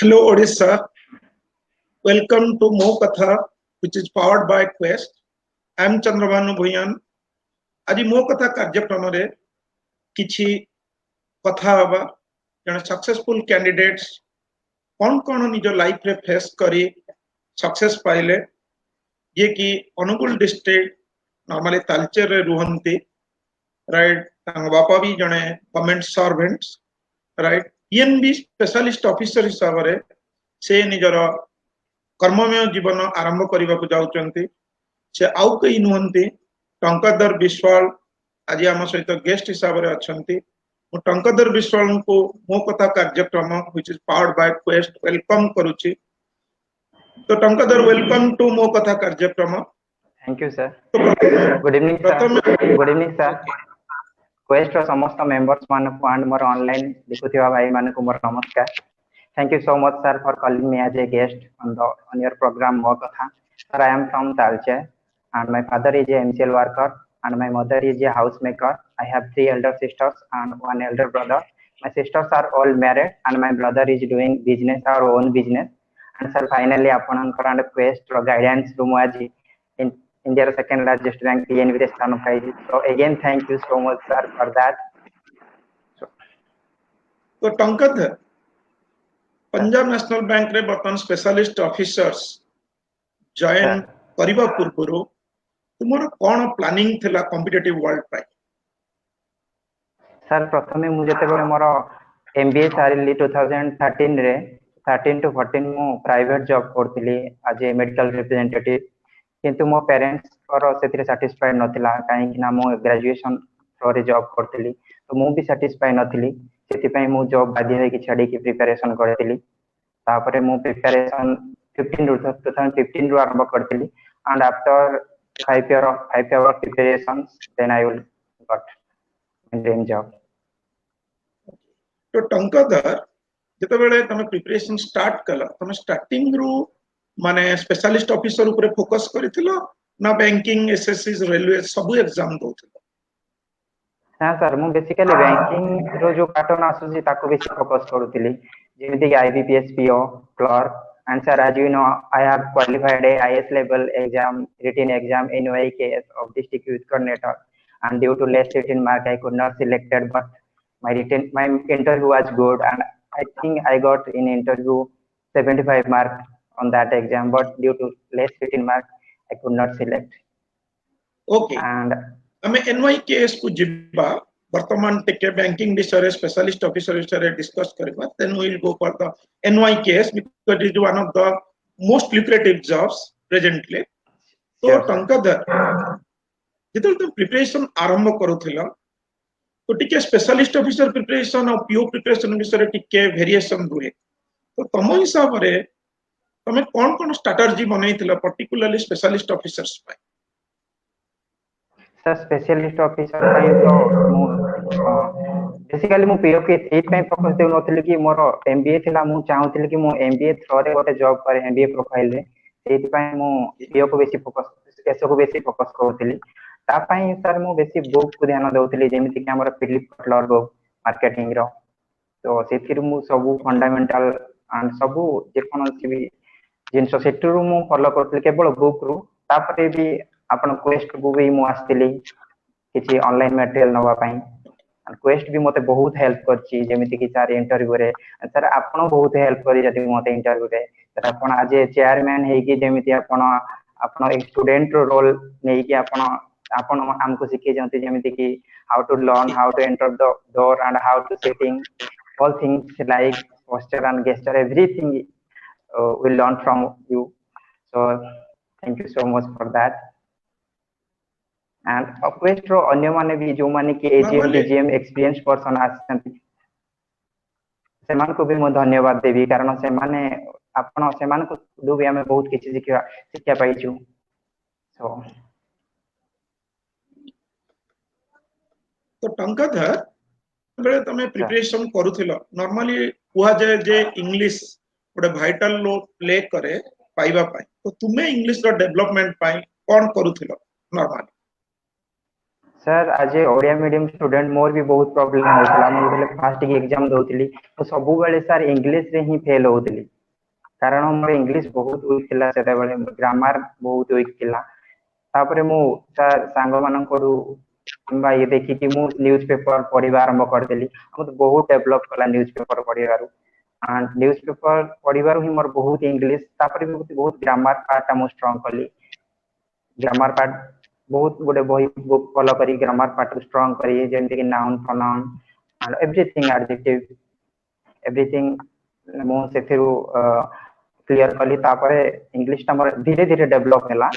Hello Odisha, welcome to Mo Katha, which is powered by Quest. I am Chandrabhanu Bhuyan. आज मो कथा कार्यक्रम रे किछि कथा हवा जने सक्सेसफुल कैंडिडेट्स कौन कौन निज लाइफ रे फेस करी सक्सेस पाइले ये कि अनुगुल डिस्ट्रिक्ट नॉर्मली तालचेर रे रुहंती राइट तांग बापा भी जने government servants right PNB specialist officer हिसाब रे से निजर कर्ममय जीवन आरंभ करने को जाउचंती से आउ कई नुहंती टंकाधर विश्वाल आज आम सहित गेस्ट हिसाब से अच्छी टंकाधर विश्वाल को मो कथा कार्यक्रम which is powered by Quest welcome करुच्ची। तो टंकाधर वेलकम टू मो कथा कार्यक्रम। Thank you sir. Good evening sir. Good evening sir. Quest रो समस्त मेंबर्स मान को एंड मोर ऑनलाइन देखुथिबा भाई मान को मोर नमस्कार। Thank you so much sir for calling me as a guest on your program Mo Katha. Sir, I am from Talche and my father is a MCL worker and my mother is a housemaker. I have 3 elder sisters and 1 elder brother. My sisters are all married and my brother is doing business, our own business. And sir, finally apananकर Quest ro guidance ru mu aji in India's second largest bank PNB रे स्थान पाइछि। So again thank you so much sir for that. तो टंकाधर Punjab National bank रे बर्तन specialist officers join करिबा पूर्वरु तुमर कोन planning थिला competitive world पाई? Sir प्रथमे मु जते बेले मोर एमबीए सारिली 2013 रे 13 to 14 मु प्राइवेट जॉब करथिली एज ए मेडिकल रिप्रेजेंटेटिव, किंतु मो पेरेंट्स और सेतिरे सैटिस्फाइड नथिला काहे कि ना मो ग्रेजुएशन रे जॉब करथिली तो मु भी सैटिस्फाइड नथिली। सेति पई मु जॉब बाध्य होई कि छाडी कि प्रिपरेशन करथिली। तापरे मु प्रिपरेशन 2015 रु आरंभ करथिली and after 5 year of preparation then I will got dream job. तो टंकाधर जते बेले तमे प्रिपरेशन स्टार्ट कला तमे स्टार्टिंग रु माने स्पेशलिस्ट ऑफिसर ऊपर फोकस करिथिलो ना बैंकिंग एसएससी रेलवे सब एग्जाम दोथिलो? हां सर मु बेसिकली बैंकिंग रो जो पैटर्न आसुची ताको बेसी फोकस करूथिली जेमिति कि IBPS PO clerk and sir as you know I have qualified a IS level exam written exam in OIKS of district youth coordinator and due to less written mark I could not selected but my interview was good and I think I got in interview 75 mark on that exam but due to less written mark I could not select. Okay. And हमें NYKS को जिबा वर्तमान टेके banking विषय specialist officer विषय discuss करबा then we will go for the NYKS because it is one of the most lucrative jobs presently. तो टंकाधर जेतल तुम प्रिपरेशन आरंभ करूथिला तो टिके स्पेशलिस्ट ऑफिसर प्रिपरेशन और पीओ प्रिपरेशन विषय टिके वेरिएशन दुए तो तम हिसाब रे तमे कोन कोन स्ट्रेटजी बनैथिला पर्टिकुलरली स्पेशलिस्ट ऑफिसर्स पाई? सर स्पेशलिस्ट ऑफिसर पाई तो मु बेसिकली मु पीओ के एट टाइम फोकस देउ नथले कि मोर एमबीए थिला मु चाहूतिले कि मु एमबीए थ्रो रे गोटे जॉब करे एमबीए प्रोफाइल रे एट पाई मु पीओ को बेसी फोकस एसो को बेसी फोकस करथिली। ता पाई सर मु बेसी बुक को ध्यान देउतिली जेमिति कि हमर फिलिप कटलर बुक मार्केटिंग रो तो सेथिर मु सब फंडामेंटल एंड सब जे कोनोसी भी जिंसो सेटरु मु फॉलो करथिली केवल बुक रु। तापरे भी आपण क्वेस्ट को भी मु आस्तिली किछि ऑनलाइन मटेरियल नवा पाई क्वेस्ट भी मते बहुत हेल्प करछि जेमिति कि सर इंटरव्यू रे सर आपण बहुत हेल्प करि जति मते इंटरव्यू रे सर आपण आज चेयरमैन हे कि जेमिति आपण एक स्टूडेंट रो रोल नै कि आपण हमको सिखे जंती जेमिति कि how to learn how to enter the door and how to sitting all things like posture and gesture everything we learn from you, so thank you so much for that. And Quest रो अन्य माने भी जो माने कि AGM DGM experience person आछंती सेमान को भी मैं धन्यवाद देबी कारण से माने आपण सेमान को दु भी हमें बहुत किछि शिक्षा पाइछु। सो तो टंकाधर बेले तमे प्रिपरेशन करूथिलो नॉर्मली कुआ जे जे इंग्लिश गोटे वाइटल रोल प्ले करे पाइबा पाई तो तुमे इंग्लिश रो डेवलपमेंट पाई कोन करूथिलो नॉर्मली? सर आज ओडिया मीडियम स्टूडेंट मोर भी बहुत प्रॉब्लम होतला मैं जेतले फास्ट की एग्जाम दउतली तो सब बेले सर इंग्लिश रे ही फेल होतली कारण मोर इंग्लिश बहुत वीक थिला सेते बेले ग्रामर बहुत वीक थिला तापरे मु सर सांग मानकरू किंबा ये देखि कि मु न्यूज़ पेपर पढ़िबा आरंभ करदेली मते बहुत डेवलप कला न्यूज़ पेपर पढ़िबारु एंड न्यूज़ पेपर पढ़िबारु ही मोर बहुत इंग्लिश तापरे बहुत ग्रामर पार्ट मु स्ट्रांग कली ग्रामर पार्ट बहुत गुडे बही बुक फॉलो करी ग्रामर पार्ट स्ट्रांग करी जेमति कि noun pronoun and everything adjective everything मु सेथिरु क्लियर कली तापरे इंग्लिश ता मोर धीरे धीरे डेवलप हैला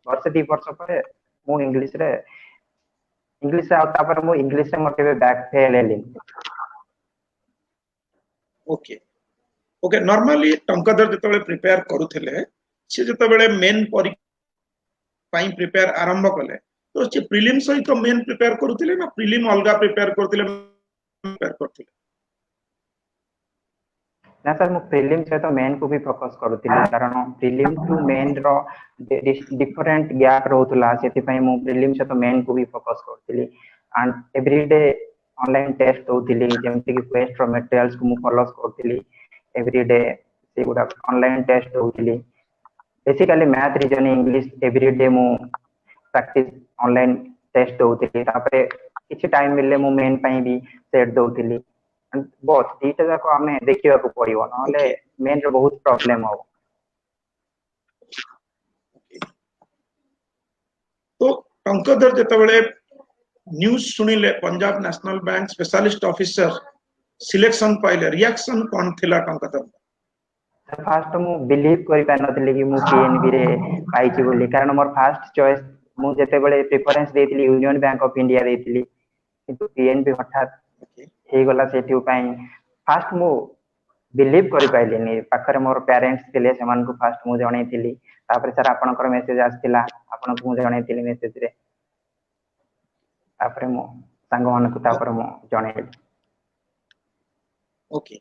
वर्ष 2 वर्ष परे मु इंग्लिश रे तापरे मु इंग्लिश रे मोर केबे बैक फेल हेली ओके ओके नॉर्मली टंकाधर जतबे प्रिपेयर करूथिले से जतबे मेन परीक्षा पाई प्रिपेयर आरंभ कले तो से प्रीलिम सहित तो मेन प्रिपेयर करूथिले ना प्रीलिम अलगा प्रिपेयर करथिले ना सर मु प्रीलिम से तो मेन को भी फोकस करूथिली कारण प्रीलिम टू मेन रो डिफरेंट गैप रहउतला सेति पई मु प्रीलिम से तो मेन को भी फोकस करथिली एंड एवरीडे ऑनलाइन टेस्ट होउथिली जेमति कि क्वेस्ट रो मटेरियल्स को मु फॉलो करथिली एवरीडे से गुडा ऑनलाइन टेस्ट होउथिली basically math reasoning English everyday मु प्रैक्टिस ऑनलाइन टेस्ट होउथिली तापरे किछि टाइम मिलले मु मेन पई भी सेट दोउथिली बहुत दीटा जाको हमें देखियो को पड़ियो नले मेन रो बहुत प्रॉब्लम हो तो टंकाधर जतबे न्यूज सुनिले Punjab National Bank specialist officer selection पाइले रिएक्शन कोन थिला टंकाधर फास्ट मु बिलीव करि पा नथले कि मु पीएनबी रे पाई छी बोली कारण मोर फास्ट चॉइस मु जते बेले प्रेफरेंस देथिली यूनियन बैंक ऑफ इंडिया देथिली किंतु पीएनबी हठात हे गला सेठी पई फास्ट मु बिलीव करि पाइलिनी पाखरे मोर पेरेंट्स थिले समान को फास्ट मु जणै थिली तापर सर आपनकर मेसेज आस्तिला आपन को मु जणै थिली मेसेज रे तापर मु संग मान को तापर मु जणै ओके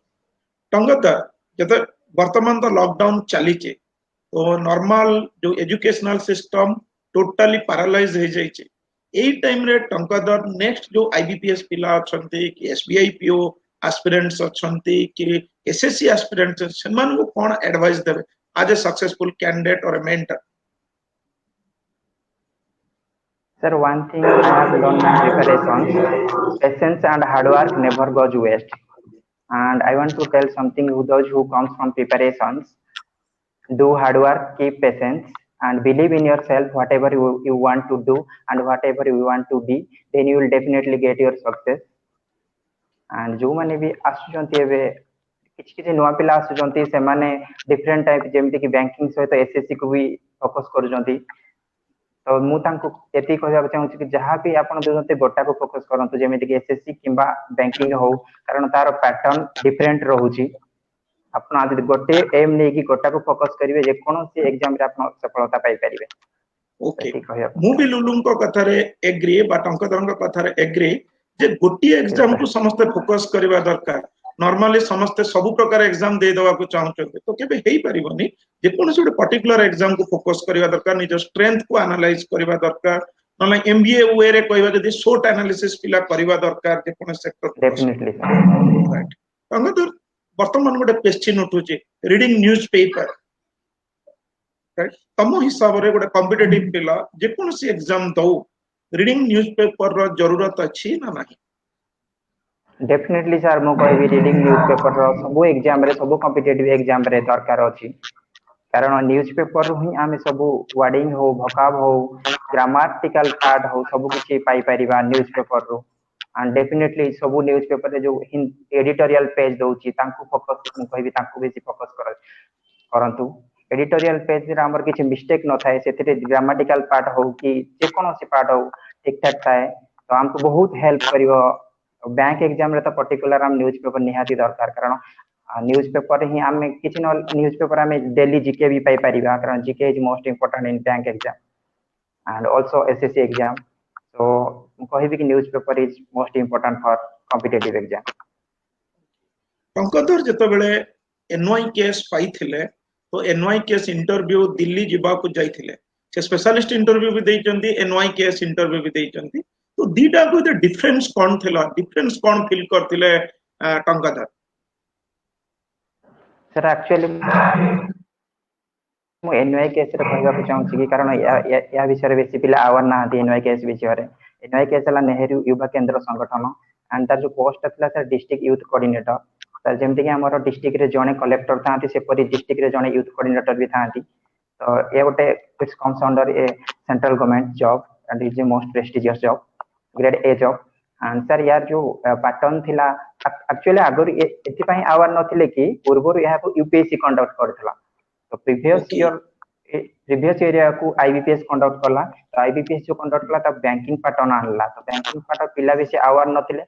टंकाधर जते वर्तमान तो लॉकडाउन चली तो नॉर्मल जो एजुकेशनल सिस्टम टोटली पैरालाइज हो जाइए एई टाइम रे टंकाधर नेक्स्ट जो आईबीपीएस पिला अछंती कि एसबीआई पीओ एस्पिरेंट्स अछंती कि एसएससी एस्पिरेंट्स समान को कोन एडवाइस देबे एज ए सक्सेसफुल कैंडिडेट और ए mentor Sir, one thing I have learned in preparations, patience and hard work never goes waste. And I want to tell something to those who comes from preparations. Do hard work, keep patience, and believe in yourself. Whatever you want to do and whatever you want to be, then you will definitely get your success. And जो माने भी आसुचंती एबे किछि किछि नुवा पिला आसुचंती से माने डिफरेंट टाइप जेमति कि बैंकिंग सहित एसएससी को भी फोकस करूचंती तो मु तांको एति कहबा चाहू कि जहां भी आपण दोते गोटा को फोकस करंतु जेमिति कि एसएससी किबा बैंकिंग हो कारण तार पैटर्न डिफरेंट रहउची आपण आज गोटे एम नै कि गोटा को फोकस करिवे जे कोनोसी एग्जाम रे आपण सफलता पाई परिवे ओके मु भी लुलुम को कथा रे एग्री बा टंकाधर को कथा रे एग्री जे गोटी एग्जाम को समस्त फोकस करबा दरकार नॉर्मली समस्त सब प्रकार एग्जाम दे दवा को चाहते तो केबे हेई परिबनी जे कोनोसी गोटे पर्टिकुलर एग्जाम को फोकस करबा दरकार निज स्ट्रेंथ को एनालाइज करबा दरकार नले एमबीए वे रे कहबा जदी शॉर्ट एनालिसिस पिला करबा दरकार जे कोन सेक्टर डेफिनेटली राइट टंकाधर वर्तमान गोटे क्वेश्चन उठुचे रीडिंग न्यूज़पेपर राइट तम हिसाब रे गोटे कॉम्पिटिटिव पिला जे कोनोसी एग्जाम दउ रीडिंग न्यूज़पेपर रो जरूरत अछि ना नाही डेफिनेटली सर मो कहबी रीडिंग न्यूज़पेपर रो सब एग्जाम रे सब कॉम्पिटिटिव एग्जाम रे दरकार अछि कारण न्यूज़पेपर ही आमे सब वर्डिंग हो वोकैब हो ग्रामेटिकल पार्ट हो सब किछि पाई परिबा न्यूज़पेपर रो एंड डेफिनेटली सब न्यूज़पेपर रे जो एडिटोरियल पेज दोची तांको फोकस मु कहबी तांको बेसी फोकस करंतु एडिटोरियल पेज रे हमर किछि मिस्टेक न थाए सेतिरे ग्रामेटिकल पार्ट हो कि जे कोनोसी पार्ट हो ठीक ठाक थाए तो हमको बहुत हेल्प करिवो बैंक एग्जाम रे तो पर्टिकुलर हम न्यूज़पेपर निहाती दरकार कारण न्यूज़पेपर ही हमें किछि न न्यूज़पेपर हमें डेली जीके भी पाई परिबा कारण GK is most important in bank exam and also SSC exam so कहबी कि newspaper is most important for competitive exam Tankadhar जते बेले एनवाई केस पाइथिले तो एनवाई केस इंटरव्यू दिल्ली जिबा को जाइथिले से स्पेशलिस्ट इंटरव्यू भी देइचंती एनवाईकेएस इंटरव्यू भी देइचंती तो दीटा को डिफरेंस कौन थिला डिफरेंस कौन फील करथिले टंकाधर सर एक्चुअली मु एनवाई केस रे कहबा को चाहूची कि कारण या विषय रे बेसी पिला आवर ना दी एनवाई केस विषय रे एनवाई केस ला नेहरू युवा केंद्र संगठन एंड तार जो पोस्ट थिला sir district youth coordinator sir जेमति कि हमर डिस्ट्रिक्ट रे जने कलेक्टर थांती से परि डिस्ट्रिक्ट रे जने यूथ कोऑर्डिनेटर भी थांती तो ये गोटे it's comes under A central government job and is a most prestigious job grade A job and sir यार जो पैटर्न थिला एक्चुअली आगर एथि पई आवर नथिले कि पूर्व या को यूपीएससी कंडक्ट करथला तो प्रीवियस एरिया को आईबीपीएस कंडक्ट करला तो आईबीपीएस जो कंडक्ट करला त बैंकिंग पैटर्न आनला तो बैंकिंग पैटर्न पिला भी से आवर नथिले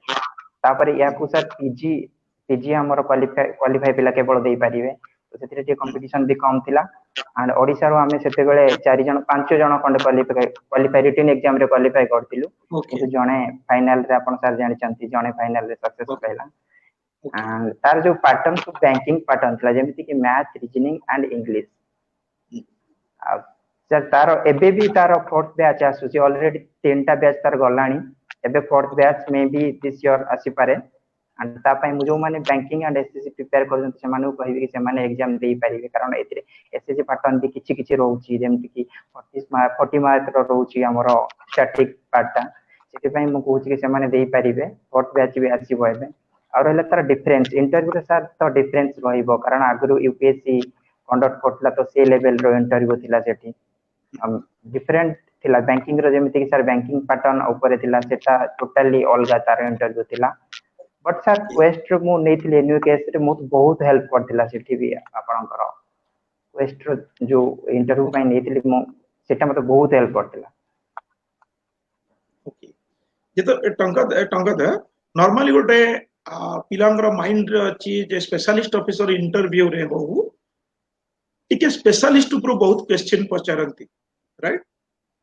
तापर या को सर पीजी हमर क्वालिफाई पिला केवल दे पारिबे तो सेतिरे जे कंपटीशन भी कम थिला एंड ओडिसा रो हमें सेते बेले 4 जण 5 जण कंड क्वालिफाई रिटन एग्जाम रे क्वालिफाई करथिलु किंतु जणे फाइनल रे अपन सर जानि चंती जणे फाइनल रे सक्सेस पहिला एंड तार जो पैटर्न तो बैंकिंग पैटर्न थिला जेमिति कि math reasoning and English sir तार एबे भी तार फोर्थ बैच आसुची ऑलरेडी तीनटा बैच तार गलानी एबे फोर्थ बैच में भी दिस ईयर आसी पारे एंड ता पई मु जो माने बैंकिंग एंड एसएससी प्रिपेयर करजन से माने कहबी कि से माने एग्जाम देई पारिबे कारण एथिरे एसएससी पैटर्न भी किछि किछि रहउची जेमति कि 40 मार्क रो रहउची हमरो स्टैटिक पार्टटा सेति पई मु कहूची कि से माने देई पारिबे फोर्थ बैच भी आसीबो एबे और हला तार डिफरेंस इंटरव्यू रे सर तो डिफरेंस रहिबो कारण आगरु यूपीएससी कंडक्ट करथला तो से लेवल रो इंटरव्यू थिला सेठी डिफरेंट थिला बैंकिंग रो जेमिति कि सर बैंकिंग पैटर्न ऊपर थिला सेटा टोटली अलगा तार इंटरव्यू थिला बट सर क्वेस्ट रो मु नेथिले न्यू केस रे मु बहुत हेल्प करथिला सेठी भी आपनकर क्वेस्ट रो जो इंटरव्यू पई नेथिले मु सेटा मते बहुत हेल्प करथिला ओके जे तो टंका द नॉर्मली गोटे पिलांगर माइंड रे अछि जे स्पेशलिस्ट ऑफिसर इंटरव्यू रे बहु टिके स्पेशलिस्ट ऊपर बहुत क्वेश्चन पचारंती राइट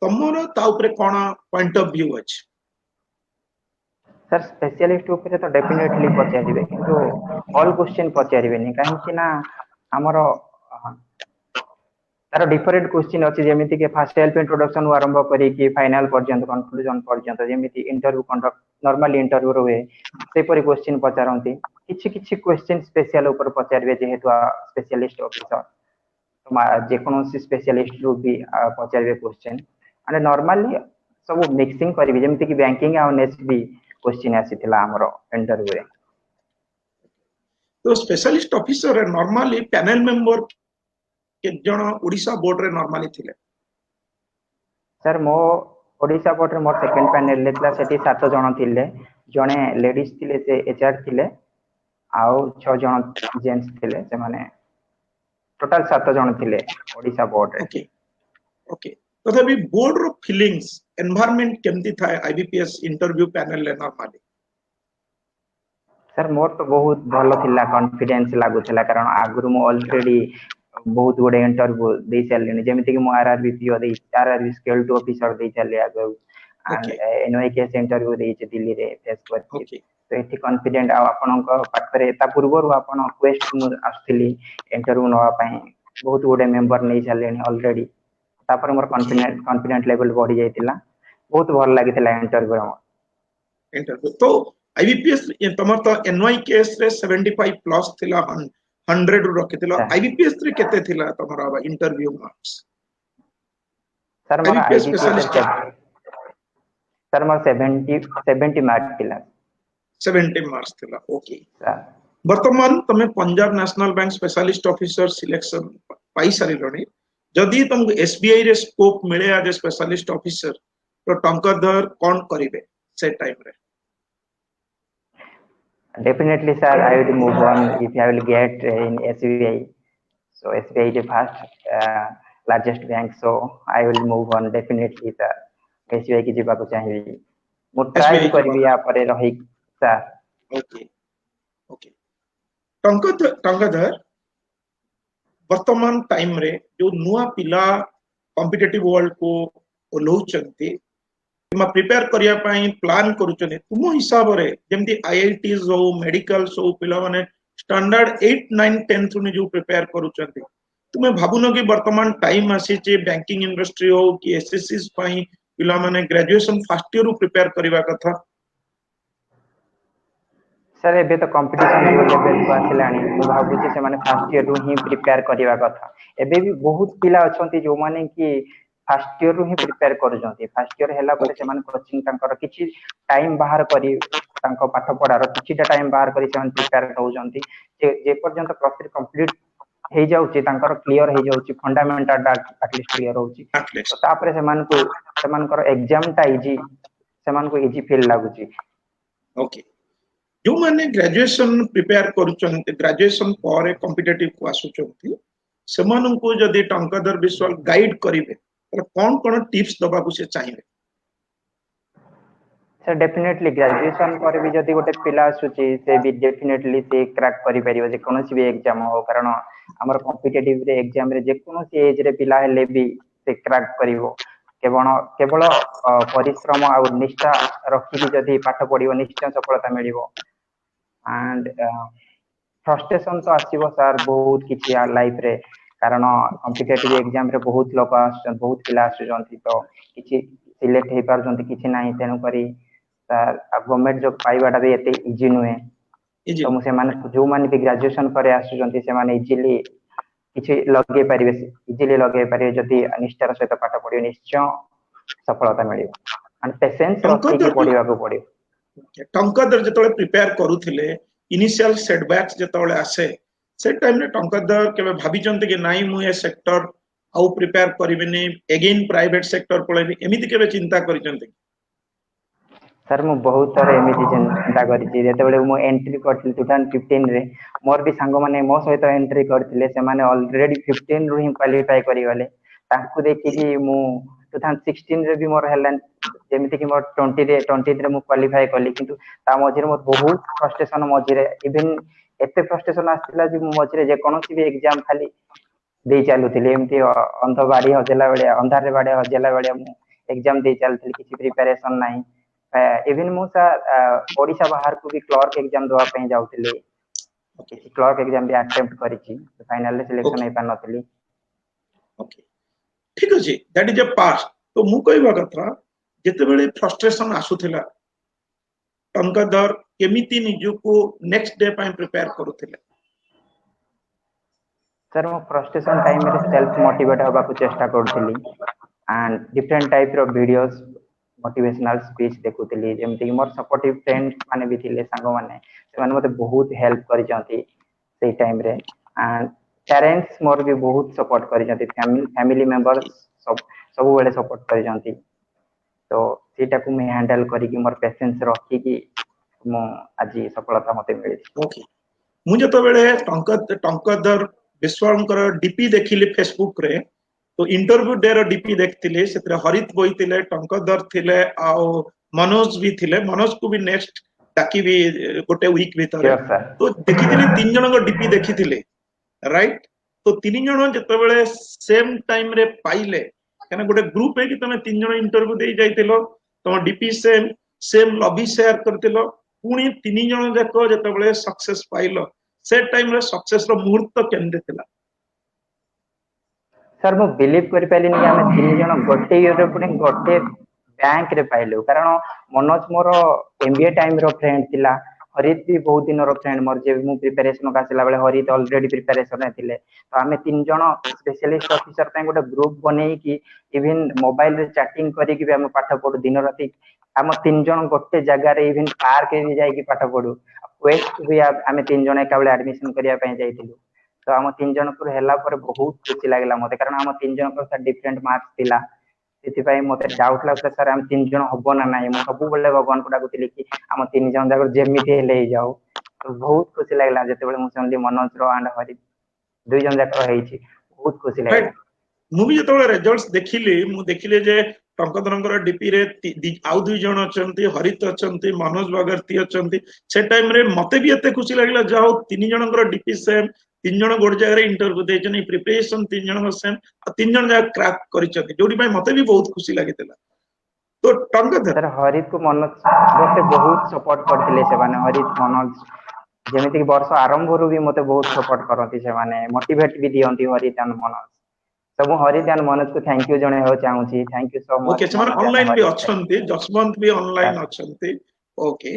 तमरो ता ऊपर कोन पॉइंट ऑफ व्यू अछि सर स्पेशलिस्ट ऊपर तो डेफिनेटली पचारिबे किंतु ऑल क्वेश्चन पचारिबे नि काहे कि ना हमरो तार डिफरेंट क्वेश्चन अछि जेमिति कि फर्स्ट हेल्प इंट्रोडक्शन उ आरंभ करी कि फाइनल पर्यंत कंक्लूजन पर्यंत जेमिति इंटरव्यू कंडक्ट नॉर्मल इंटरव्यू रे से परि क्वेश्चन पचारंती किछि किछि क्वेश्चन स्पेशल ऊपर पचारिबे जेहेतु स्पेशलिस्ट ऑफिसर जे कोनोसी स्पेशलिस्ट रो भी पचारिबे क्वेश्चन आणि नॉर्मली सब मिक्सिंग करिबे जेमिति कि बैंकिंग आ एसबी क्वेश्चन आसीथिला हमरो इंटरव्यू रे तो specialist officer normally panel member के जण ओडिसा बोर्ड रे नॉर्मली थिले सर मो ओडिसा बोर्ड रे मोर सेकंड पैनल लेतला सेठी 7 जण थिले जणे लेडीज थिले से एचआर थिले आउ 6 जण जेंट्स थिले से माने टोटल 7 जण थिले ओडिसा बोर्ड रे ओके ओके तो भी बोर्ड रो फीलिंग्स एनवायरनमेंट केमती था आईबीपीएस इंटरव्यू पैनल ले नॉर्मली सर मोर तो बहुत भलो थिला कॉन्फिडेंस लागु थिला कारण आगुरु मो ऑलरेडी बहुत गुडे इंटरव्यू दे चलनी जेमिति कि मो आरआरबी पीओ दे आरआरबी स्केल 2 ऑफिसर दे चले आगु एंड एनवाई केस इंटरव्यू दे छ दिल्ली रे फेस करथि तो एथि कॉन्फिडेंट आ आपन को पाखरे ता पूर्व आपन क्वेस्ट मु आस्थिली इंटरव्यू नवा पई बहुत गुडे मेंबर नै चलेनी ऑलरेडी तापर मोर कॉन्फिडेंट लेवल बढ़ी जाइतिला बहुत भल लागितिला इंटरव्यू तो आईबीपीएस तमर तो एनवाई केस रे 75 प्लस थिला 100 रखितिला आईबीपीएस रे केते थिला तमरा इंटरव्यू मार्क्स सर मोर आईबीपीएस सर मोर 70 मार्क्स थिला 70 मार्क्स थिला ओके सर वर्तमान तमे Punjab National Bank specialist officer selection पाई सारिलोनी जदि तुमको एसबीआई रे स्कोप मिले एज ए स्पेशलिस्ट ऑफिसर तो टंकाधर कौन करिवे से टाइम रे definitely sir I will move on if I will get in SBI so SBI is the first largest bank so I will move on definitely sir SBI की जीवा को चाहिए मु ट्राई करबी या परे रही सर ओके ओके टंकाधर वर्तमान टाइम रे जो नुआ पिला कॉम्पिटिटिव वर्ल्ड को ओलौचंती किमा प्रिपेयर करिया पई प्लान करूचने तुम हिसाब रे जेमती आईआईटीज हो मेडिकल हो पिला माने स्टैंडर्ड 8 9 10 ने जो प्रिपेयर करूचंती तुम्हें भाबुन कि वर्तमान टाइम आसी बैंकिंग इंडस्ट्री हो कि एसएससी पिला माने ग्रेजुएशन फर्स्ट ईयर प्रिपेयर करबा कथा? सर एबे तो कंपटीशन जो लेवल को आसिलानी मु भाबुची से माने फर्स्ट ईयर रु ही प्रिपेयर करबा कथा। एबे भी बहुत पिला अछंती जो माने कि फर्स्ट ईयर रु ही प्रिपेयर करजंती। फर्स्ट ईयर हैला परे से माने कोचिंग तांकर किछि टाइम बाहर करी तांको पाठ पढार किछिटा टाइम बाहर करी से प्रिपेयर होजंती। जे पर्यंत प्लस 3 कंप्लीट हे जाउची तांकर क्लियर हे जाउची फंडामेंटल एटलीस्ट क्लियर होउची। तो तापरे से मान को सेमानकर एग्जाम टा इजी सेमान को इजी फील लागुची। ओके, जो माने ग्रेजुएशन प्रिपेयर करूचंती ग्रेजुएशन पर कॉम्पिटिटिव को आसुचंती सेमान को जदी टंकाधर विश्वाल गाइड करिवे तो कौन टिप्स दबा को से चाहिए? सर डेफिनेटली ग्रेजुएशन पर भी जदी गोटे पिला आसुची से भी डेफिनेटली से क्रैक करि परिबो जे कोनोसी भी एग्जाम हो। कारण हमर कॉम्पिटिटिव रे एग्जाम रे जे कोनोसी एज रे पिला हेले भी से क्रैक करिवो। केवल परिश्रम आ निष्ठा रखी जदी पाठ पढिबो निश्चय सफलता मिलिबो। एंड फ्रस्ट्रेशन तो आसीबो सर बहुत किछि लाइफ रे। कारण कॉम्पिटिटिव एग्जाम रे बहुत लोक आसुछन बहुत पिला आसुछंती तो किछि सिलेक्ट हे पारछंती किछि नाही तेनु करी सर गवर्नमेंट जॉब पाइबाटा भी एते इजी नुहे। तो मु से माने जो माने भी ग्रेजुएशन करे आसुछंती से माने इजीली किछि लगे परिबे इजीली लगे परिबे जदी निष्ठार सहित पाठ पढिबे निश्चय सफलता मिलिबो। एंड पेशेंस रखी के पढिबा को पडिबो। टंकाधर जतले प्रिपेयर करूथिले इनिशियल सेटबैक्स जतले आसे से टाइम रे टंकाधर केबे भाबिचंती कि नाही मु ए सेक्टर आउ प्रिपेयर करिबेनी अगेन प्राइवेट सेक्टर पळेबी एमिति केबे चिंता करिचंती? सर मु बहुत तरह एमिति चिंता करिछि। जेतेबेले मु एंट्री करथिल 2015 रे मोर भी सांग माने मो सहित एंट्री करथिले से माने ऑलरेडी 15 रु ही क्वालीफाई करि गले। तांकु देखि कि मु 2016 रे भी मोर हेलन जेमिति कि मोर 20 रे मु क्वालीफाई कली किंतु ता मझिरे मोर बहुत फ्रस्ट्रेशन मझिरे इवन एते फ्रस्ट्रेशन आस्तिला जे मु मझिरे जे कोनोसी भी एग्जाम खाली दे चालुथिले एमती अंध बाड़ी हजेला बेले अंधार रे बाड़ी हजेला बेले मु एग्जाम दे चालुथिले किछि प्रिपरेशन नाही। इवन मु ओडिशा बाहर को भी क्लर्क एग्जाम दवा पे जाउथिले किछि क्लर्क एग्जाम भी अटेम्प्ट करिछि फाइनल रे सिलेक्शन हे पान नथिली। ओके ठीक अछि दैट इज अ पास्ट। तो मु कहबा कथा जेतेबेले फ्रस्ट्रेशन आसुथिला टंकाधर केमिति निजु को नेक्स्ट डे पय प्रिपेयर करूथिले? सर मो फ्रस्ट्रेशन टाइम रे सेल्फ मोटिवेट होबा को चेष्टा करथिली एंड डिफरेंट टाइप रो वीडियोस मोटिवेशनल स्पीच देखुथिली जेमति कि मोर सपोर्टिव फ्रेंड्स माने भी थिले सांग माने से माने मते बहुत हेल्प करिसंती सेई टाइम रे। एंड पेरेंट्स मोर भी बहुत सपोर्ट करिसंती फैमिली मेंबर्स सब बेले सपोर्ट करिसंती। तो सेटा को मैं हैंडल करी कि मोर पेशेंस रखी कि मो आज सफलता मते मिली। ओके मु जतबेले टंकाधर विश्वालकर डीपी देखिली फेसबुक रे तो इंटरव्यू डे रो डीपी देखतिले सेतरे हरित बोई थिले टंकाधर थिले आ मनोज भी थिले। मनोज को भी नेक्स्ट ताकि भी गोटे वीक भीतर तो देखिथिले तीन जन को डीपी देखिथिले राइट। तो तीन जन जतबेले सेम टाइम रे पाइले कने गोटे ग्रुप है कि तमे तीन जन इंटरव्यू दे जाइतिलो तम डीपी सेम लॉबी शेयर करतिलो पुणी तीन जन जाक जतबेले सक्सेस पाइलो से टाइम रे सक्सेस रो मुहूर्त केंदे थिला? सर मु बिलीव करि पाइलिनी कि हमें तीन जन गोटे ईयर पुणी गोटे बैंक रे पाइलु। कारण मनोज मोर एमबीए टाइम रो फ्रेंड थिला हरित भी बहुत दिन रो फ्रेंड मोर जे मु प्रिपरेशन का आसिला बेले हरित ऑलरेडी प्रिपरेशन हेतिले। तो हमें तीन जन स्पेशलिस्ट ऑफिसर पे गोटे ग्रुप बनेई कि इवन मोबाइल रे चैटिंग करी कि हम पाठ पढु दिन राति हम तीन जन गोटे जगह रे इवन पार्क रे जाई कि पाठ पढु। क्वेस्ट भी हमें तीन जन एका बेले एडमिशन करिया पे जाइतिलु। तो हम तीन जन को हेला पर बहुत खुशी लागला मते कारण हम तीन जन को डिफरेंट मार्क्स थिला सेति पई मते डाउट लागला सर हम तीन जन हबो ना नाही। मु सब बेले भगवान को डाकुतिली कि हम तीन जन जाकर जेमिति हेले जाऊ। तो बहुत खुशी लागला जते बेले मु सुनली मनोज रो एंड हरि दुई जन जाकर हेछि बहुत खुशी लागला। मु भी जते रिजल्ट्स देखिली मु देखिले जे टंकाधरंकर डीपी रे आउ दुई जन अछंती हरित अछंती मनोज बागर्ती अछंती से टाइम रे मते भी एते खुशी लागला जाओ तीन जनकर डीपी सेम तीन जन गोटे जगह इंटरव्यू देछन प्रिपरेशन तीन जन सेम तीन जन जा क्रैक करिसथि जोडी भाई मते भी बहुत खुशी लागितला। तो टंकाधर सर हरित को मनोज गोटे बहुत सपोर्ट करथिले से माने हरित मनोज ଯେମିତି କି ବର୍ଷ ଆରମ୍ଭରୁ ବି ମତେ ବହୁତ ସପୋର୍ଟ କରନ୍ତି ସେମାନେ ମୋଟିଭେଟ ବି ଦିଅନ୍ତି ହରିଦାନ ମନୋଜ ତ ମୁଁ ହରିଦାନ ମନୋଜକୁ ଥ୍ୟାଙ୍କ ୟୁ ଜଣେଇବାକୁ ଚାହୁଁଛି thank you so much okay ସେମାନେ ऑनलाइन भी ହରିଦାନ ଅଛନ୍ତି जसवंत भी ऑनलाइन ଅଛନ୍ତି ओके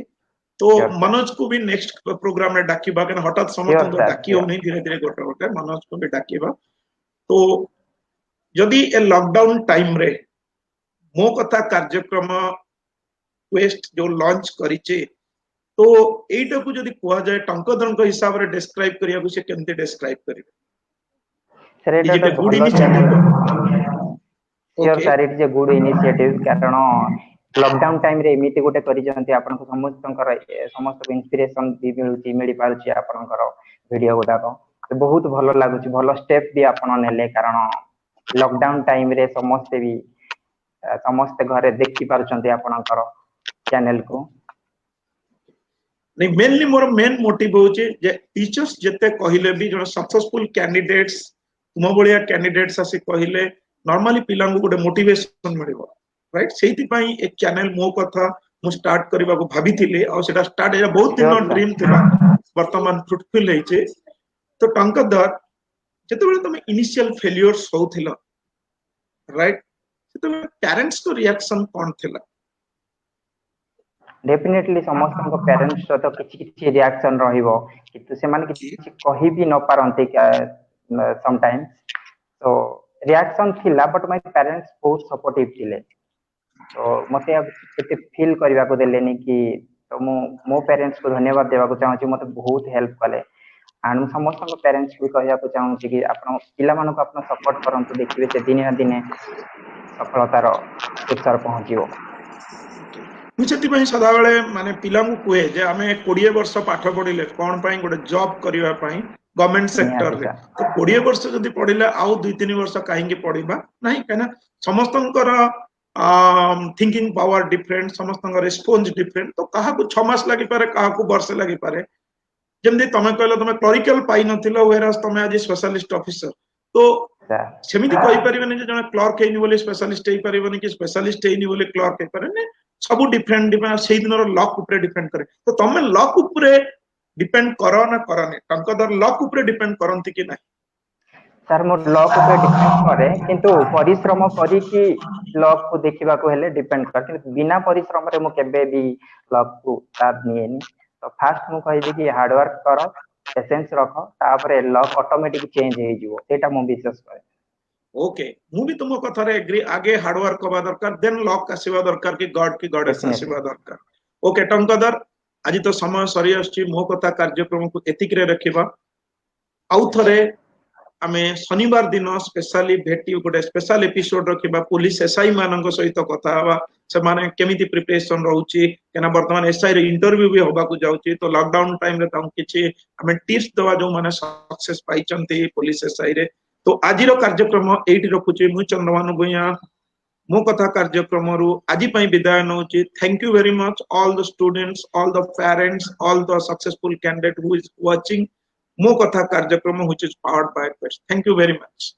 तो Sure, sir. मनोज को भी नेक्स्ट प्रोग्राम में डाकिबा कि हठात समस्त Sure, को sir, डाकी sure. होनी धीरे धीरे गोटे गोटे मनोज को भी डाकिबा तो जदि ए लॉकडाउन टाइम रे मो कथा कार्यक्रम क्वेस्ट जो लॉन्च करिचे तो एटा को जदि कुआ जाए टंकधरଙ୍କ हिसाब रे डिस्क्राइब करिया को से केमते डिस्क्राइब करिवे Sir, इज इट ଏଇଟା ए ତ गुड ଭଲ initiative channel. Sure, okay sir, it is a good initiative କାରଣ ଲକଡାଉନ ଟାଇମ ରେ ଏମିତି ଗୋଟେ କରିଛନ୍ତି ଆପଣଙ୍କୁ ସମସ୍ତଙ୍କର ସମସ୍ତଙ୍କୁ ଇନ୍ସପିରେସନ ବି ମିଳୁଛି ମିଳିପାରୁଛି ଆପଣଙ୍କର ଭିଡିଓ ଗୁଡାକ ତ ବହୁତ ଭଲ ଲାଗୁଛି ଭଲ ଷ୍ଟେପ ବି ଆପଣ ନେଲେ କାରଣ ଲକଡାଉନ ଟାଇମ ରେ ସମସ୍ତେ ବି ସମସ୍ତେ ଘରେ ଦେଖି ପାରୁଛନ୍ତି ଆପଣଙ୍କର ଚ୍ୟାନେଲ କୁ नहीं मेनली मोर मेन मोटिव होचे जे टीचर्स जते कहिले भी जो सक्सेसफुल कैंडिडेट्स तुम बलिया कैंडिडेट्स आसी कहिले नॉर्मली पिलांगु गोटे मोटिवेशन मिलिबो राइट सेति पई एक चैनल मो कथा मु स्टार्ट करबा को भाबिथिले और सेटा स्टार्ट एला बहुत दिन Sure, sir. ड्रीम थिला वर्तमान फ्रूटफुल हेचे तो टंकधर जते बेले तुम इनिशियल फेलियर्स होथिला राइट तो पेरेंट्स को रिएक्शन कोन थिला डेफिनेटली समस्त पेरेंट्स तो किसी किसी रिएक्शन रहिबो किंतु से माने किसी कहि भी न पारंती समटाइम्स तो रिएक्शन थिला बट माय पेरेंट्स बहुत सपोर्टिव थिले तो मते अब एते फील करबा को देलेनी कि तो मो पेरेंट्स को धन्यवाद देबा को चाहूची मते बहुत हेल्प कले एंड समस्त पेरेंट्स भी कहया को चाहूची कि आपण पिला मानको आपण सपोर्ट करंतु देखिबे से दिन ना दिन सफलतार शीर्षर पहुंचिबो मुझे सदाबले माने पिला कुहे जे आमे 20 वर्ष पाठ पढ़िले कौन पाई गोटे जॉब करबा पाई गवर्नमेंट सेक्टर रे तो 20 वर्ष जदि पढ़िले आउ 2-3 वर्ष काहेंगे पढ़िबा नाही कना समस्तंकर थिंकिंग पावर डिफरेंट समस्तंकर रिस्पांस डिफरेंट तो काहा को 6 मास लागि पारे काहा को वर्ष लागि पारे जेमदि तमे कहलो तमे क्लरिकल पाई नथिलो वेरास तमे आज स्पेशलिस्ट ऑफिसर तो सेमिति कहि परिबेनी जे जने क्लर्क हेनी बोली स्पेशलिस्ट हेई परिबेनी कि स्पेशलिस्ट हेनी बोली क्लर्क हेई पारेनी सब डिफरेंट डिपेंड से दिन लक ऊपर डिपेंड करे तो तुम लक ऊपर डिपेंड करो ना करने टंकधर लक ऊपर डिपेंड करंती कि नहीं सर मोर लक ऊपर डिपेंड करे किंतु परिश्रम करी कि लक को देखिबा को हेले डिपेंड कर किंतु बिना परिश्रम रे मो केबे भी लक को साथ निएनी तो फास्ट मु कहिबी कि हार्ड वर्क करो पेशेंस रखो तापरे लक ऑटोमेटिक चेंज हे जिवो सेटा मु विश्वास करे ओके मु भी तुम कथा रे एग्री आगे हार्ड वर्क करबा दरकार देन लक आसीबा दरकार कि गॉड की गॉडेस आसीबा दरकार ओके टंकधर आज तो समय सरी आछि मो कथा कार्यक्रम को एतिक रे रखिबा आउ थरे आमे शनिवार दिन स्पेशली भेटी गोटे स्पेशल एपिसोड रखिबा पुलिस एसआई मानक सहित कथा हवा से माने केमिति प्रिपरेशन रहउची केना वर्तमान एसआई रे इंटरव्यू भी होबा को जाउची तो लॉकडाउन टाइम रे ताऊ किछि आमे टिप्स दवा जो माने सक्सेस पाइचंती पुलिस एसआई रे तो आजिरो कार्यक्रम एठी रखुची मु चंद्रभानु भुइया मो कथा कार्यक्रम रु आजि पई विदाय नउची thank you very much all the students all the parents all the successful candidate who is watching मो कथा कार्यक्रम which is powered by Quest thank you very much